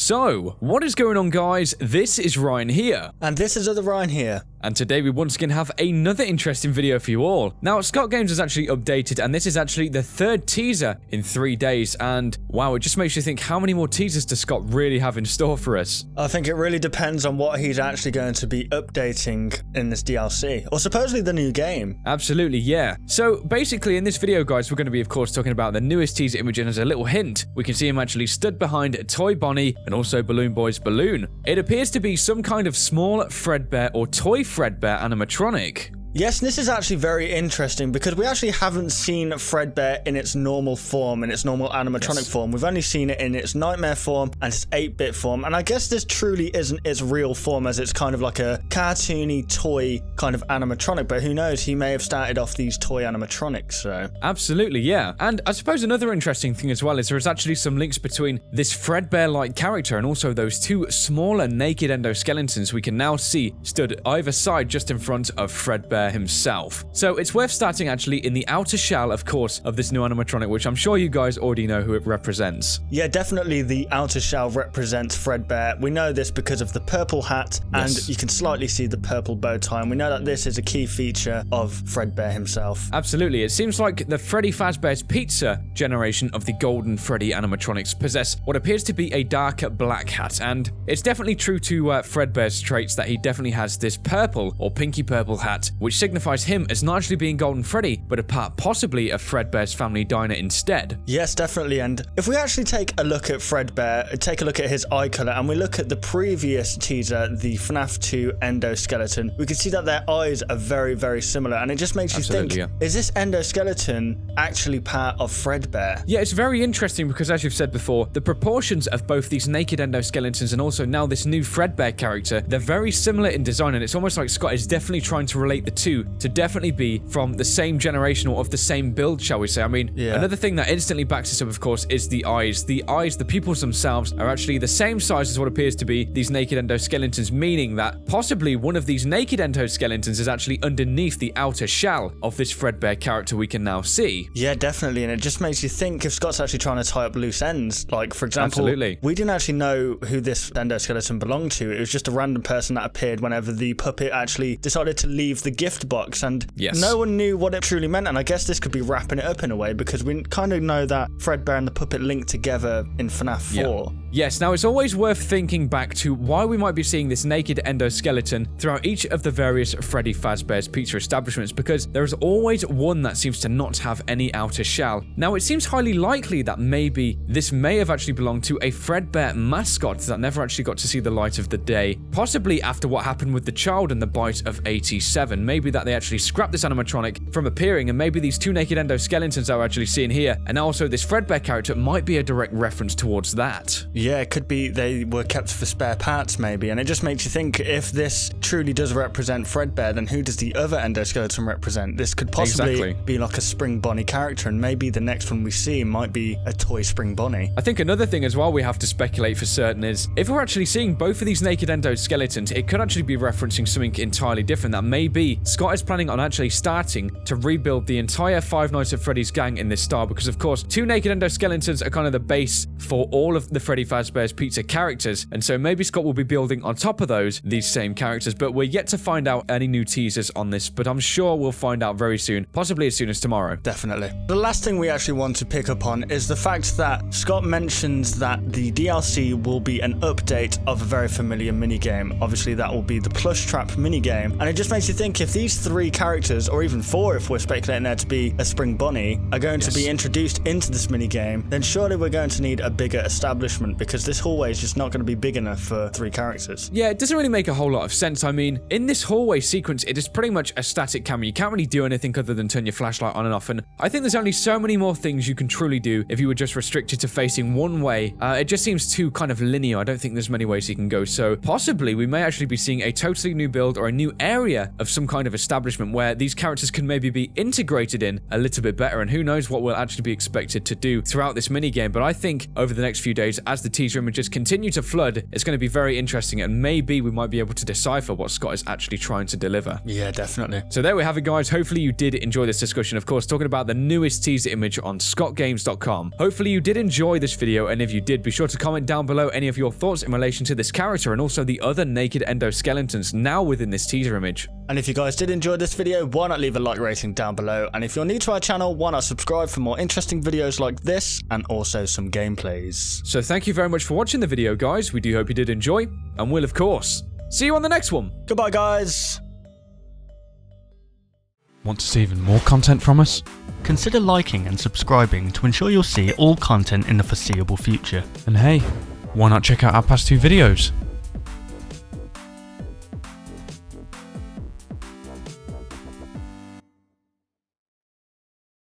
So, what is going on, guys? This is Ryan here. And this is other Ryan here. And today we once again have another interesting video for you all. Now, Scott Games has actually updated, and this is actually the third teaser in 3 days. And wow, it just makes you think, how many more teasers does Scott really have in store for us? I think it really depends on what he's actually going to be updating in this DLC, or supposedly the new game. Absolutely, yeah. So basically in this video, guys, we're going to be, of course, talking about the newest teaser image, and as a little hint, we can see him actually stood behind Toy Bonnie and also Balloon Boy's balloon. It appears to be some kind of small Fredbear or toy Fredbear animatronic. Yes, this is actually very interesting because we actually haven't seen Fredbear in its normal form, in its normal animatronic form. We've only seen it in its nightmare form and its 8-bit form, and I guess this truly isn't its real form, as it's kind of like a cartoony toy kind of animatronic, but who knows, he may have started off these toy animatronics, so... Absolutely, yeah. And I suppose another interesting thing as well is there is actually some links between this Fredbear-like character and also those two smaller naked endoskeletons we can now see stood either side just in front of Fredbear himself. So it's worth starting actually in the outer shell, of course, of this new animatronic, which I'm sure you guys already know who it represents. Yeah, definitely the outer shell represents Fredbear. We know this because of the purple hat, and you can slightly see the purple bow tie, and we know that this is a key feature of Fredbear himself. Absolutely. It seems like the Freddy Fazbear's Pizza generation of the Golden Freddy animatronics possess what appears to be a darker black hat, and it's definitely true to Fredbear's traits that he definitely has this purple or pinky purple hat, which signifies him as not actually being Golden Freddy, but a part possibly of Fredbear's family diner instead. Yes, definitely. And if we actually take a look at Fredbear, take a look at his eye color, and we look at the previous teaser, the FNAF 2 endoskeleton, we can see that their eyes are very, very similar, and it just makes you think, is this endoskeleton actually part of Fredbear? Yeah, it's very interesting because, as you've said before, the proportions of both these naked endoskeletons and also now this new Fredbear character, they're very similar in design, and it's almost like Scott is definitely trying to relate the two to definitely be from the same generation or of the same build, shall we say. I mean, another thing that instantly backs this up, of course, is the eyes. The eyes, the pupils themselves, are actually the same size as what appears to be these naked endoskeletons, meaning that possibly one of these naked endoskeletons is actually underneath the outer shell of this Fredbear character we can now see. Yeah, definitely, and it just makes you think if Scott's actually trying to tie up loose ends. Like, for example, we didn't actually know who this endoskeleton belonged to. It was just a random person that appeared whenever the puppet actually decided to leave the gift box, and no one knew what it truly meant, and I guess this could be wrapping it up in a way, because we kind of know that Fredbear and the puppet linked together in FNAF 4. Yes, now it's always worth thinking back to why we might be seeing this naked endoskeleton throughout each of the various Freddy Fazbear's Pizza establishments, because there is always one that seems to not have any outer shell. Now, it seems highly likely that maybe this may have actually belonged to a Fredbear mascot that never actually got to see the light of the day, possibly after what happened with the child and the bite of 87. Maybe that they actually scrapped this animatronic from appearing, and maybe these two naked endoskeletons that we're actually seeing here, and also this Fredbear character, might be a direct reference towards that. Yeah, it could be they were kept for spare parts, maybe, and it just makes you think, if this truly does represent Fredbear, then who does the other endoskeleton represent? This could possibly be like a Spring Bonnie character, and maybe the next one we see might be a toy Spring Bonnie. I think another thing as well we have to speculate for certain is, if we're actually seeing both of these naked endoskeletons, it could actually be referencing something entirely different, that maybe Scott is planning on actually starting to rebuild the entire Five Nights at Freddy's gang in this style, because of course, two naked endoskeletons are kind of the base for all of the Freddy Fazbear's Pizza characters, and so maybe Scott will be building on top of these same characters, but we're yet to find out any new teasers on this, but I'm sure we'll find out very soon, possibly as soon as tomorrow. Definitely. The last thing we actually want to pick up on is the fact that Scott mentions that the DLC will be an update of a very familiar minigame. Obviously, that will be the Plush Trap minigame, and it just makes you think, if these 3 characters, or even 4 if we're speculating there to be a Spring Bonnie, are going to be introduced into this minigame, then surely we're going to need a bigger establishment, because this hallway is just not going to be big enough for 3 characters. Yeah, it doesn't really make a whole lot of sense. I mean, in this hallway sequence, it is pretty much a static camera. You can't really do anything other than turn your flashlight on and off, and I think there's only so many more things you can truly do if you were just restricted to facing one way. It just seems too kind of linear. I don't think there's many ways you can go, so possibly we may actually be seeing a totally new build or a new area of some kind of establishment where these characters can maybe maybe be integrated in a little bit better, and who knows what we'll actually be expected to do throughout this minigame. But I think over the next few days, as the teaser images continue to flood, it's going to be very interesting, and maybe we might be able to decipher what Scott is actually trying to deliver. Yeah, definitely. So there we have it, guys. Hopefully you did enjoy this discussion, of course, talking about the newest teaser image on scottgames.com. Hopefully you did enjoy this video, and if you did, be sure to comment down below any of your thoughts in relation to this character and also the other naked endoskeletons now within this teaser image. And if you guys did enjoy this video, why not leave a like rating down below? And if you're new to our channel, why not subscribe for more interesting videos like this and also some gameplays. So thank you very much for watching the video, guys. We do hope you did enjoy, and we'll, of course, see you on the next one. Goodbye, guys. Want to see even more content from us? Consider liking and subscribing to ensure you'll see all content in the foreseeable future. And hey, why not check out our past 2 videos?